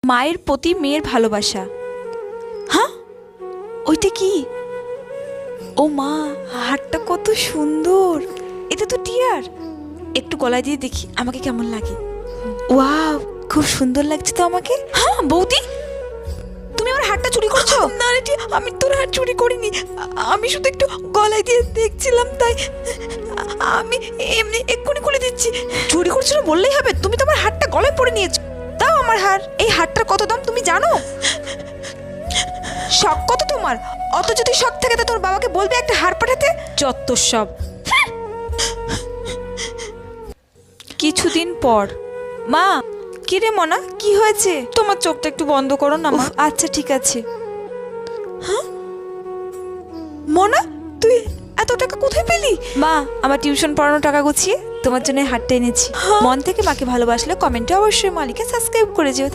মায়ের প্রতি মেয়ের ভালোবাসা। হ্যাঁ, ওইটা কি? ও মা, হারটা কত সুন্দর! এটা তো টিয়ার। একটু গলায় দিয়ে দেখি আমাকে কেমন লাগে। ওয়াও, খুব সুন্দর লাগছে তো আমাকে। হ্যাঁ বৌদি, তুমি আমার হারটা চুরি করছো? না রে টিয়া, আমি তোর হার চুরি করিনি। আমি শুধু একটু গলায় দিয়ে দেখছিলাম, তাই আমি এমনি এক্ষুনি খুলে দিচ্ছি। চুরি করছিল বললেই হবে? তুমি তো আমার হারটা গলায় পরে নিয়েছো। দাও আমার হার। এই হারটার কত দাম তুমি জানো? শখ কত তোমার? অত যদি শখ থাকে তো তোর বাবাকে বলবে একটা হার পাঠাতে। যত সব। কিছুদিন পর। মা, কি রে মনা, কি হয়েছে? তোমার চোখটা একটু বন্ধ করো না মা। আচ্ছা ঠিক আছে। হ্যাঁ মনা, তুই এত টাকা কোথায় পেলি? মা, আমার টিউশন পড়ানোর টাকা গুছিয়ে তোমার জন্য হারটা এনেছি। মন থেকে মাকে ভালোবাসলে কমেন্টে অবশ্যই মালিকে সাবস্ক্রাইব করে যেও।